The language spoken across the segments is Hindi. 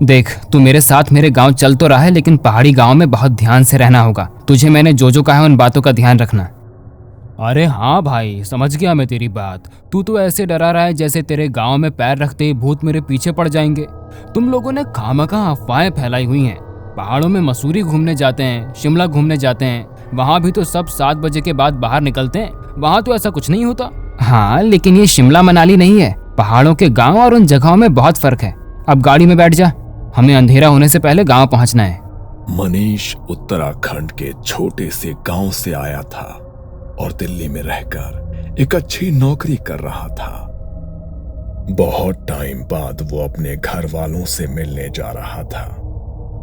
देख, तू मेरे साथ मेरे गांव चल तो रहा है, लेकिन पहाड़ी गांव में बहुत ध्यान से रहना होगा। तुझे मैंने जो जो कहा है उन बातों का ध्यान रखना। अरे हाँ भाई, समझ गया मैं तेरी बात। तू तो ऐसे डरा रहा है जैसे तेरे गांव में पैर रखते ही भूत मेरे पीछे पड़ जाएंगे। तुम लोगों ने खामखा अफवाहें फैलाई हुई हैं। पहाड़ों में मसूरी घूमने जाते हैं, शिमला घूमने जाते हैं, वहाँ भी तो सब 7 बजे के बाद बाहर निकलते हैं। वहाँ तो ऐसा कुछ नहीं होता। हाँ, लेकिन ये शिमला मनाली नहीं है। पहाड़ों के गाँव और उन जगहों में बहुत फर्क है। अब गाड़ी में बैठ जा, हमें अंधेरा होने से पहले गाँव पहुँचना है। मनीष उत्तराखंड के छोटे से गांव से आया था और दिल्ली में रहकर एक अच्छी नौकरी कर रहा था। बहुत टाइम बाद वो अपने घर वालों से मिलने जा रहा था।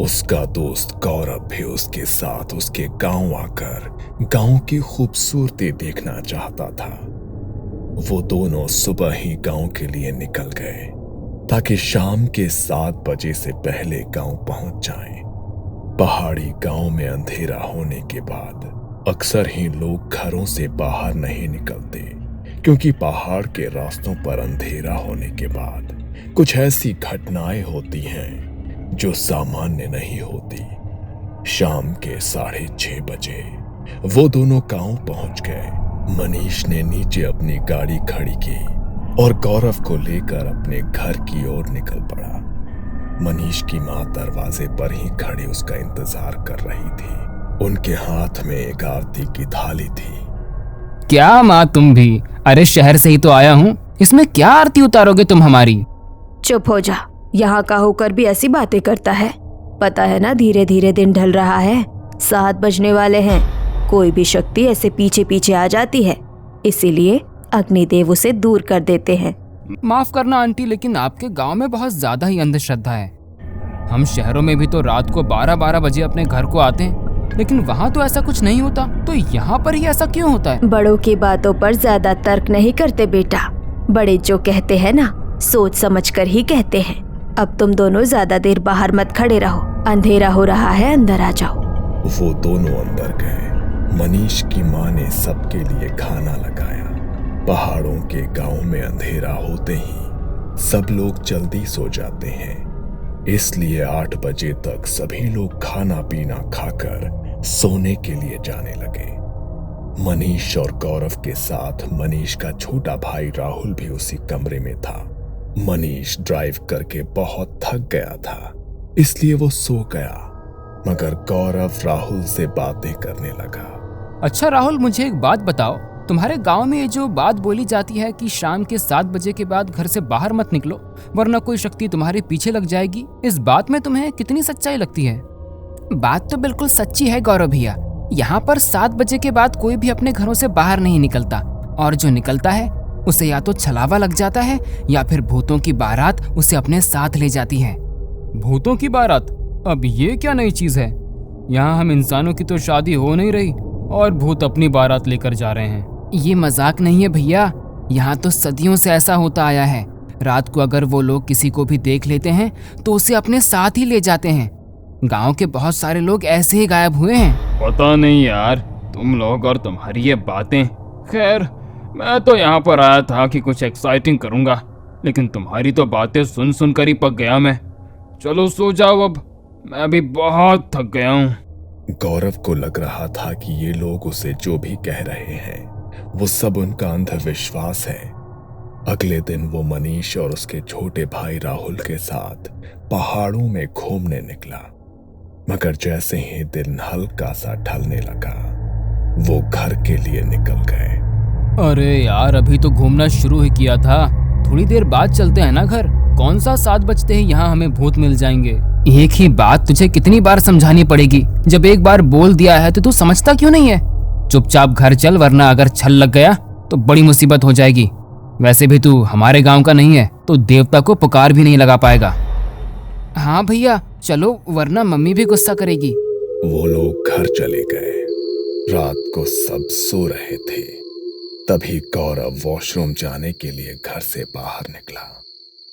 उसका दोस्त गौरव भी उसके साथ उसके गांव आकर गांव की खूबसूरती देखना चाहता था। वो दोनों सुबह ही गांव के लिए निकल गए ताकि शाम के 7 बजे से पहले गांव पहुंच जाएं। पहाड़ी गांव में अंधेरा होने के बाद अक्सर ही लोग घरों से बाहर नहीं निकलते, क्योंकि पहाड़ के रास्तों पर अंधेरा होने के बाद कुछ ऐसी घटनाएं होती हैं जो सामान्य नहीं होती। शाम के 6:30 बजे वो दोनों गांव पहुंच गए। मनीष ने नीचे अपनी गाड़ी खड़ी की और गौरव को लेकर अपने घर की ओर निकल पड़ा। मनीष की मां दरवाजे पर ही खड़ी उसका इंतजार कर रही थी। उनके हाथ में एक आरती की थाली थी। क्या माँ, तुम भी? अरे शहर से ही तो आया हूँ, इसमें क्या आरती उतारोगे तुम हमारी? चुप हो जा, यहाँ का होकर भी ऐसी बातें करता है। पता है ना, धीरे धीरे दिन ढल रहा है, 7 बजने वाले हैं। कोई भी शक्ति ऐसे पीछे पीछे आ जाती है, इसीलिए अग्निदेव उसे दूर कर देते हैं। माफ करना आंटी, लेकिन आपके गांव में बहुत ज्यादा ही अंधश्रद्धा है। हम शहरों में भी तो रात को 12-12 बजे अपने घर को आते हैं, लेकिन वहाँ तो ऐसा कुछ नहीं होता। तो यहाँ पर ही ऐसा क्यों होता है? बड़ों की बातों पर ज्यादा तर्क नहीं करते बेटा। बड़े जो कहते हैं ना, सोच समझ कर ही कहते हैं। अब तुम दोनों ज्यादा देर बाहर मत खड़े रहो, अंधेरा हो रहा है, अंदर आ जाओ। वो दोनों अंदर गए। मनीष की माँ ने सबके लिए खाना लगाया। पहाड़ों के गांव में अंधेरा होते ही सब लोग जल्दी सो जाते हैं, इसलिए 8 बजे तक सभी लोग खाना पीना खाकर सोने के लिए जाने लगे। मनीष और गौरव के साथ मनीष का छोटा भाई राहुल भी उसी कमरे में था। मनीष ड्राइव करके बहुत थक गया था, इसलिए वो सो गया, मगर गौरव राहुल से बातें करने लगा। अच्छा राहुल, मुझे एक बात बताओ, तुम्हारे गांव में ये जो बात बोली जाती है कि शाम के 7 बजे के बाद घर से बाहर मत निकलो वरना कोई शक्ति तुम्हारे पीछे लग जाएगी, इस बात में तुम्हें कितनी सच्चाई लगती है? बात तो बिल्कुल सच्ची है गौरव भैया। यहाँ पर 7 बजे के बाद कोई भी अपने घरों से बाहर नहीं निकलता, और जो निकलता है उसे या तो छलावा लग जाता है या फिर भूतों की बारात उसे अपने साथ ले जाती है। भूतों की बारात? अब ये क्या नई चीज है? यहाँ हम इंसानों की तो शादी हो नहीं रही और भूत अपनी बारात लेकर जा रहे हैं। ये मजाक नहीं है भैया, यहाँ तो सदियों से ऐसा होता आया है। रात को अगर वो लोग किसी को भी देख लेते हैं तो उसे अपने साथ ही ले जाते हैं। गांव के बहुत सारे लोग ऐसे ही गायब हुए हैं। पता नहीं यार, तुम लोग और तुम्हारी ये बातें। खैर, मैं तो यहाँ पर आया था कि कुछ एक्साइटिंग करूँगा, लेकिन तुम्हारी तो बातें सुन सुन कर ही पक गया मैं। चलो सो जाओ, अब मैं भी बहुत थक गया हूँ। गौरव को लग रहा था कि ये लोग उसे जो भी कह रहे हैं वो सब उनका अंधविश्वास है। अगले दिन वो मनीष और उसके छोटे भाई राहुल के साथ पहाड़ों में घूमने निकला, मगर जैसे ही दिन हल्का सा ढलने लगा वो घर के लिए निकल गए। अरे यार, अभी तो घूमना शुरू ही किया था, थोड़ी देर बाद चलते हैं ना घर। कौन सा 7 बजते ही यहाँ हमें भूत मिल जाएंगे? एक ही बात तुझे कितनी बार समझानी पड़ेगी? जब एक बार बोल दिया है तो तू समझता क्यों नहीं है? चुपचाप घर चल, वरना अगर छल लग गया तो बड़ी मुसीबत हो जाएगी। वैसे भी तू हमारे गांव का नहीं है तो देवता को पुकार भी नहीं लगा पाएगा। हाँ भैया चलो, वरना मम्मी भी गुस्सा करेगी। वो लोग घर चले गए। रात को सब सो रहे थे, तभी गौरव वॉशरूम जाने के लिए घर से बाहर निकला।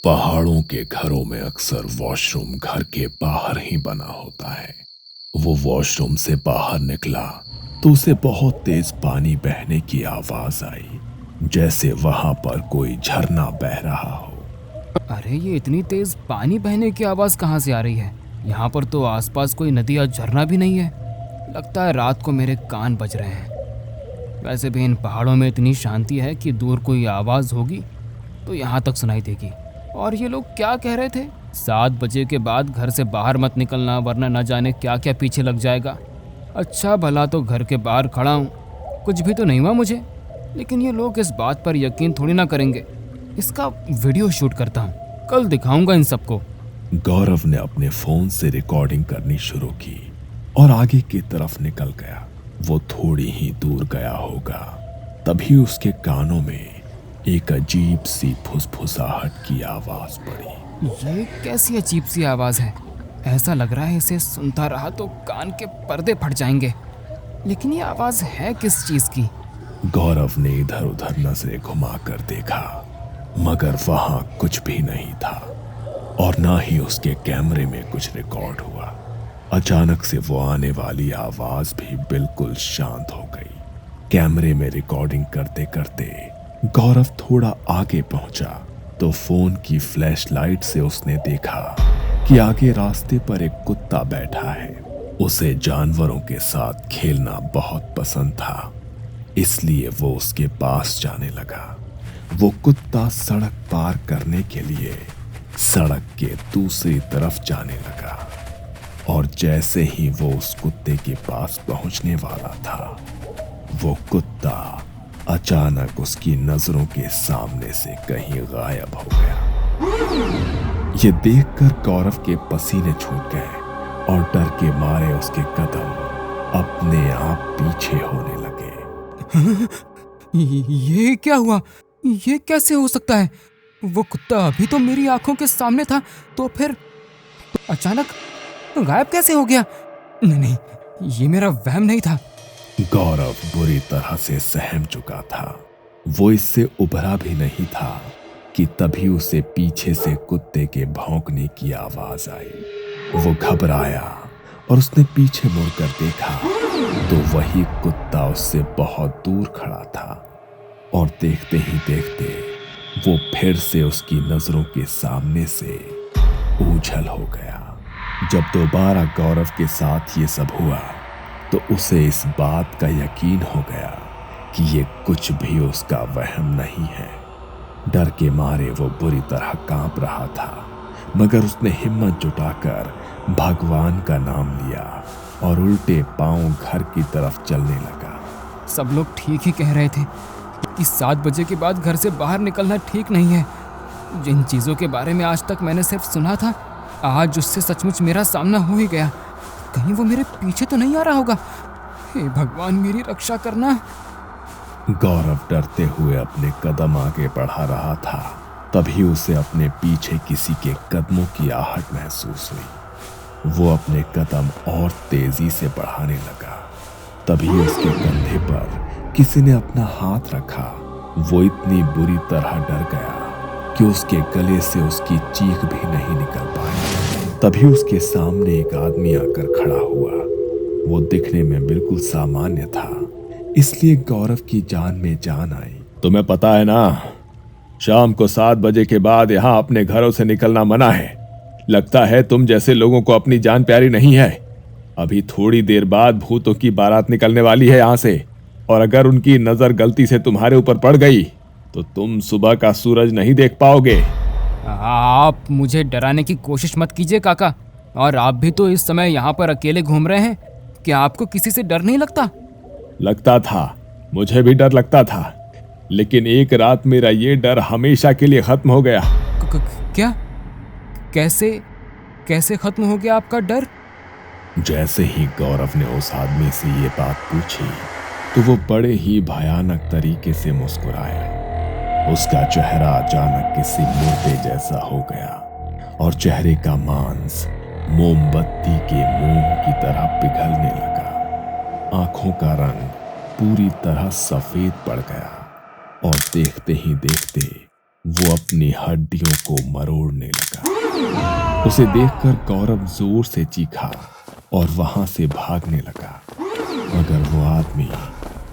पहाड़ों के घरों में अक्सर वॉशरूम घर के बाहर ही बना होता है। वो वॉशरूम से बाहर निकला तो उसे बहुत तेज पानी बहने की आवाज आई, जैसे वहां पर कोई झरना बह रहा हो। अरे ये इतनी तेज पानी बहने की आवाज़ कहाँ से आ रही है? यहाँ पर तो आसपास कोई नदी या झरना भी नहीं है। लगता है रात को मेरे कान बज रहे हैं। वैसे भी इन पहाड़ों में इतनी शांति है कि दूर कोई आवाज़ होगी तो यहाँ तक सुनाई देगी। और ये लोग क्या कह रहे थे? 7 बजे के बाद घर से बाहर मत निकलना, वरना न जाने क्या क्या पीछे लग जाएगा। अच्छा भला तो घर के बाहर खड़ा हूँ, कुछ भी तो नहीं हुआ मुझे। लेकिन ये लोग इस बात पर यकीन थोड़ी ना करेंगे। इसका वीडियो शूट करता हूँ, कल दिखाऊंगा इन सबको। गौरव ने अपने फोन से रिकॉर्डिंग करनी शुरू की और आगे की तरफ निकल गया। वो थोड़ी ही दूर गया होगा, तभी उसके कानों में एक अजीब सी फुसफुसाहट की आवाज पड़ी। ये कैसी अजीब सी आवाज़ है? ऐसा लग रहा है इसे सुनता रहा तो कान के पर्दे फट जाएंगे। लेकिन ये आवाज़ है किस चीज़ की? गौरव ने इधर उधर नजरें घुमाकर देखा, मगर वहां कुछ भी नहीं था और ना ही उसके कैमरे में कुछ रिकॉर्ड हुआ। अचानक से वो आने वाली आवाज भी बिल्कुल शांत हो गई। कैमरे में रिकॉर्डिंग करते करते गौरव थोड़ा आगे पहुंचा तो फोन की फ्लैशलाइट से उसने देखा कि आगे रास्ते पर एक कुत्ता बैठा है। उसे जानवरों के साथ खेलना बहुत पसंद था, इसलिए वो उसके पास जाने लगा। वो कुत्ता सड़क पार करने के लिए सड़क के दूसरी तरफ जाने लगा और जैसे ही वो उस कुत्ते के पास पहुंचने वाला था, वो कुत्ता अचानक उसकी नजरों के सामने से कहीं गायब हो गया। ये देखकर गौरव के पसीने छूट गए और डर के मारे उसके कदम अपने आप पीछे होने लगे। ये क्या हुआ? ये कैसे हो सकता है? वो कुत्ता अभी तो मेरी आंखों के सामने था, तो फिर अचानक गायब कैसे हो गया? नहीं, ये मेरा वहम नहीं था। गौरव बुरी तरह से सहम चुका था। वो इससे उभरा भी नहीं था कि तभी उसे पीछे से कुत्ते के भौंकने की आवाज आई। वो घबराया और उसने पीछे मुड़कर देखा तो वही कुत्ता उससे बहुत दूर खड़ा था और देखते ही देखते वो फिर से उसकी नजरों के सामने से ओझल हो गया। जब दोबारा गौरव के साथ ये सब हुआ तो उसे इस बात का यकीन हो गया कि ये कुछ भी उसका वहम नहीं है। डर के मारे वो बुरी तरह कांप रहा था, मगर उसने हिम्मत जुटाकर भगवान का नाम लिया और उल्टे पांव घर की तरफ चलने लगा। सब लोग ठीक ही कह रहे थे कि 7 बजे के बाद घर से बाहर निकलना ठीक नहीं है। जिन चीज़ों के बारे में आज तक मैंने सिर्फ सुना था, आज उससे सचमुच मेरा सामना हो ही गया। कहीं वो मेरे पीछे तो नहीं आ रहा होगा? हे भगवान, मेरी रक्षा करना। गौरव डरते हुए अपने कदम आगे बढ़ा रहा था, तभी उसे अपने पीछे किसी के कदमों की आहट महसूस हुई। वो अपने कदम और तेजी से बढ़ाने लगा, तभी उसके कंधे पर किसी ने अपना हाथ रखा। वो इतनी बुरी तरह डर गया कि उसके गले से उसकी चीख भी नहीं निकल पाई। तभी उसके सामने एक आदमी आकर खड़ा हुआ। वो दिखने में बिल्कुल सामान्य था, इसलिए गौरव की जान में जान आई। तुम्हें पता है ना, शाम को 7 बजे के बाद यहाँ अपने घरों से निकलना मना है। लगता है तुम जैसे लोगों को अपनी जान प्यारी नहीं है। अभी थोड़ी देर बाद भूतों की बारात निकलने वाली है यहाँ से, और अगर उनकी नजर गलती से तुम्हारे ऊपर पड़ गई तो तुम सुबह का सूरज नहीं देख पाओगे। आप मुझे डराने की कोशिश मत कीजिए काका। और आप भी तो इस समय यहाँ पर अकेले घूम रहे हैं। क्या आपको किसी से डर नहीं लगता? लगता था, मुझे भी डर लगता था, लेकिन एक रात मेरा ये डर हमेशा के लिए खत्म हो गया। क्या? कैसे खत्म हो गया आपका डर? जैसे ही गौरव ने उस आदमी से ये बात पूछी तो वो बड़े ही भयानक तरीके से मुस्कुराया। उसका चेहरा अचानक किसी मुर्दे जैसा हो गया और चेहरे का मांस मोमबत्ती के मोम की तरह पिघलने लगा। आंखों का रंग पूरी तरह सफेद पड़ गया और देखते ही देखते वो अपनी हड्डियों को मरोड़ने लगा। उसे देखकर गौरव जोर से चीखा और वहां से भागने लगा, मगर वो आदमी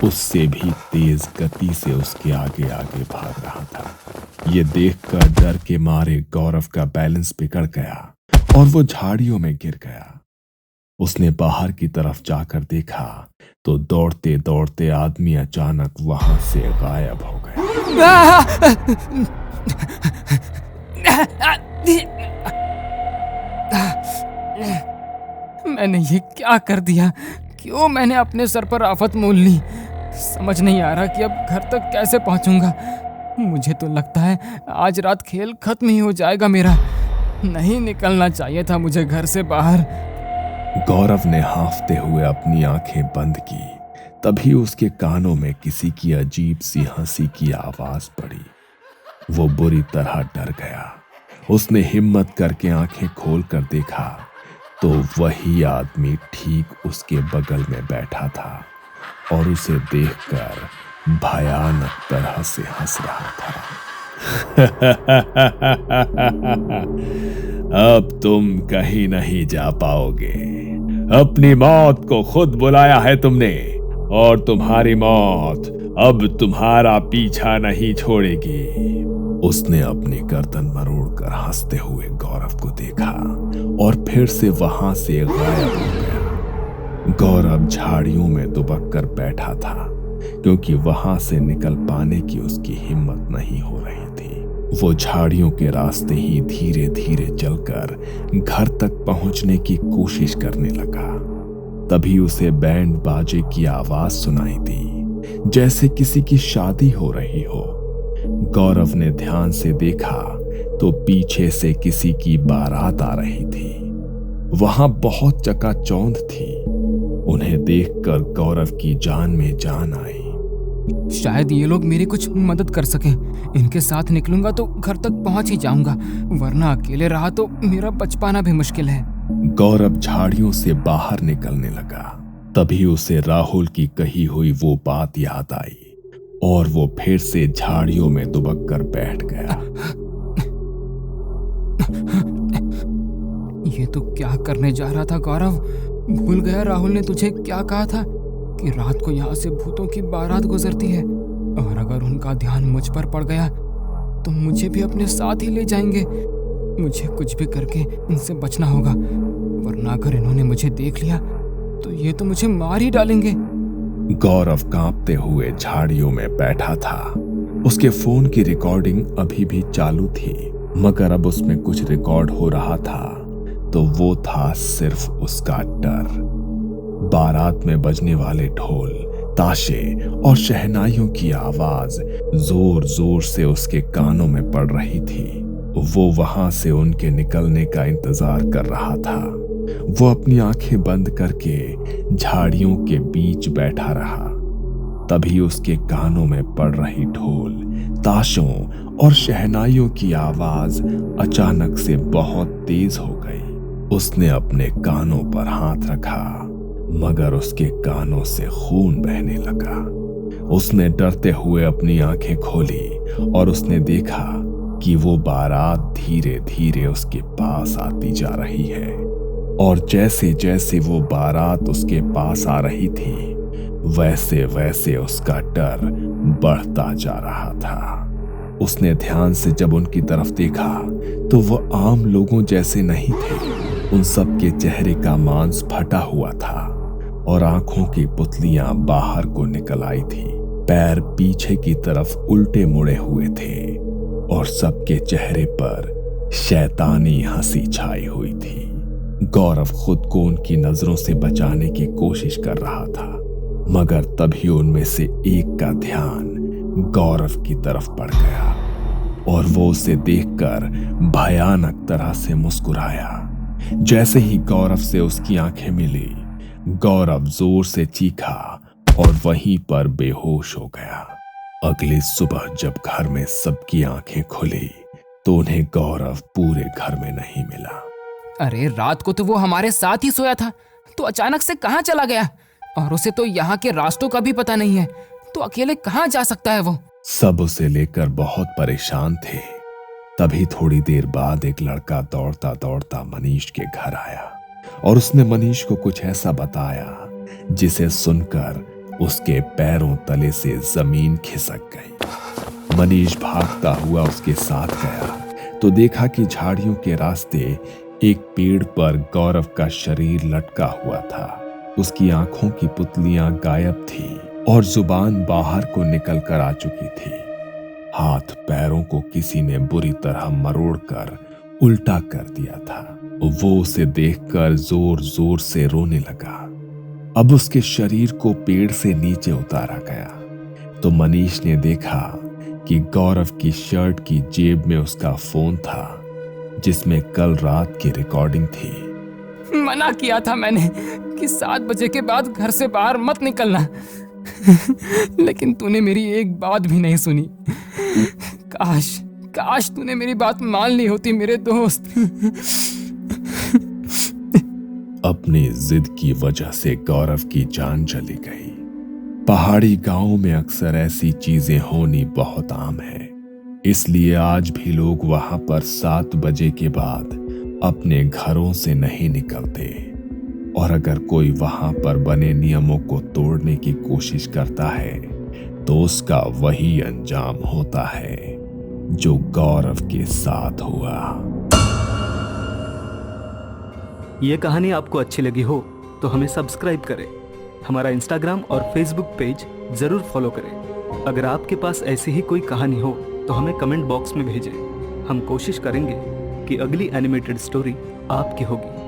उससे भी तेज गति से उसके आगे आगे भाग रहा था। ये देखकर डर के मारे गौरव का बैलेंस बिगड़ गया और वो झाड़ियों में गिर गया। उसने बाहर की तरफ जाकर देखा तो दौड़ते दौड़ते आदमी अचानक वहां से गायब हो गया। मैंने ये क्या कर दिया? क्यों मैंने अपने सर पर आफत मोल ली? समझ नहीं आ रहा कि अब घर तक कैसे पहुंचूंगा। मुझे तो लगता है आज रात खेल खत्म ही हो जाएगा मेरा। नहीं निकलना चाहिए था मुझे घर से बाहर। गौरव ने हांफते हुए अपनी आंखें बंद की। तभी उसके कानों में किसी की अजीब सी हंसी की आवाज पड़ी। वो बुरी तरह डर गया। उसने हिम्मत करके आंखें खोलकर देखा तो वही आदमी ठीक उसके बगल में बैठा था और उसे देखकर भयानक तरह से हंस रहा था। अब तुम कहीं नहीं जा पाओगे। अपनी मौत को खुद बुलाया है तुमने और तुम्हारी मौत अब तुम्हारा पीछा नहीं छोड़ेगी। उसने अपनी गर्दन मरोड़कर हंसते हुए गौरव को देखा और फिर से वहां से गायब हो गया। गौरव झाड़ियों में दुबक कर बैठा था क्योंकि वहां से निकल पाने की उसकी हिम्मत नहीं हो रही थी। वो झाड़ियों के रास्ते ही धीरे धीरे चलकर घर तक पहुंचने की कोशिश करने लगा। तभी उसे बैंड बाजे की आवाज सुनाई दी, जैसे किसी की शादी हो रही हो। गौरव ने ध्यान से देखा तो पीछे से किसी की बारात आ रही थी। वहां बहुत चकाचौंध थी। उन्हें देखकर गौरव की जान में जान आई। शायद ये लोग मेरी कुछ मदद कर सकें। इनके साथ निकलूंगा तो घर तक पहुंच ही जाऊंगा, वरना अकेले रहा तो मेरा बच पाना भी मुश्किल है। गौरव झाड़ियों से बाहर निकलने लगा। तभी उसे राहुल की कही हुई वो बात याद आई और वो फिर से झाड़ियों में दुबक कर बैठ गया। ये तो क्या करने जा रहा था गौरव? भूल गया राहुल ने तुझे क्या कहा था कि रात को यहाँ से भूतों की बारात गुजरती है, और अगर उनका ध्यान मुझ पर पड़ गया तो मुझे भी अपने साथ ही ले जाएंगे। मुझे कुछ भी करके इनसे बचना होगा, वरना अगर इन्होंने मुझे देख लिया तो ये तो मुझे मार ही डालेंगे। गौरव कांपते हुए झाड़ियों में बैठा था। उसके फोन की रिकॉर्डिंग अभी भी चालू थी, मगर अब उसमें कुछ रिकॉर्ड हो रहा था तो वो था सिर्फ उसका डर। बारात में बजने वाले ढोल, ताशे और शहनाइयों की आवाज जोर जोर से उसके कानों में पड़ रही थी। वो वहां से उनके निकलने का इंतजार कर रहा था। वो अपनी आंखें बंद करके झाड़ियों के बीच बैठा रहा। तभी उसके कानों में पड़ रही ढोल, ताशों और शहनाइयों की आवाज अचानक से बहुत तेज हो गई। उसने अपने कानों पर हाथ रखा, मगर उसके कानों से खून बहने लगा। उसने डरते हुए अपनी आंखें खोली और उसने देखा कि वो बारात धीरे धीरे उसके पास आती जा रही है, और जैसे जैसे वो बारात उसके पास आ रही थी वैसे वैसे उसका डर बढ़ता जा रहा था। उसने ध्यान से जब उनकी तरफ देखा तो वो आम लोगों जैसे नहीं थे। उन सब के चेहरे का मांस फटा हुआ था और आंखों की पुतलियां बाहर को निकल आई थी। पैर पीछे की तरफ उल्टे मुड़े हुए थे और सबके चेहरे पर शैतानी हंसी छाई हुई थी। गौरव खुद को उनकी नजरों से बचाने की कोशिश कर रहा था, मगर तभी उनमें से एक का ध्यान गौरव की तरफ पड़ गया और वो उसे देखकर भयानक तरह से मुस्कुराया। जैसे ही गौरव से उसकी आंखें मिली, गौरव जोर से चीखा और वहीं पर बेहोश हो गया। अगली सुबह जब घर में सबकी आंखें खुली तो उन्हें गौरव पूरे घर में नहीं मिला। अरे रात को तो वो हमारे साथ ही सोया था, तो अचानक से कहाँ चला गया? और उसे तो यहाँ के रास्तों का भी पता नहीं है, तो अकेले कहाँ जा सकता है वो? सब उसे लेकर बहुत परेशान थे। तभी थोड़ी देर बाद एक लड़का दौड़ता दौड़ता मनीष के घर आया और उसने मनीष को कुछ ऐसा बताया जिसे सुनकर उसके पैरों तले से जमीन खिसक गई। मनीष भागता हुआ उसके साथ गया तो देखा कि झाड़ियों के रास्ते एक पेड़ पर गौरव का शरीर लटका हुआ था। उसकी आंखों की पुतलियां गायब थी और जुबान बाहर को निकल कर आ चुकी थी। हाथ पैरों को किसी ने बुरी तरह मरोड़कर उल्टा कर दिया था। वो उसे देखकर जोर जोर से रोने लगा। अब उसके शरीर को पेड़ से नीचे उतारा गया तो मनीष ने देखा कि गौरव की शर्ट की जेब में उसका फोन था जिसमें कल रात की रिकॉर्डिंग थी। मना किया था मैंने कि 7 बजे के बाद घर से बाहर मत निकलना लेकिन तूने मेरी एक बात भी नहीं सुनी। काश काश तूने मेरी बात मान ली होती मेरे दोस्त। अपनी जिद की वजह से गौरव की जान चली गई। पहाड़ी गांवों में अक्सर ऐसी चीजें होनी बहुत आम है, इसलिए आज भी लोग वहां पर 7 बजे के बाद अपने घरों से नहीं निकलते। और अगर कोई वहां पर बने नियमों को तोड़ने की कोशिश करता है तो उसका वही अंजाम होता है जो गौरव के साथ हुआ। ये कहानी आपको अच्छी लगी हो तो हमें सब्सक्राइब करें, हमारा इंस्टाग्राम और फेसबुक पेज जरूर फॉलो करें। अगर आपके पास ऐसी ही कोई कहानी हो तो हमें कमेंट बॉक्स में भेजें। हम कोशिश करेंगे कि अगली एनिमेटेड स्टोरी आपकी होगी।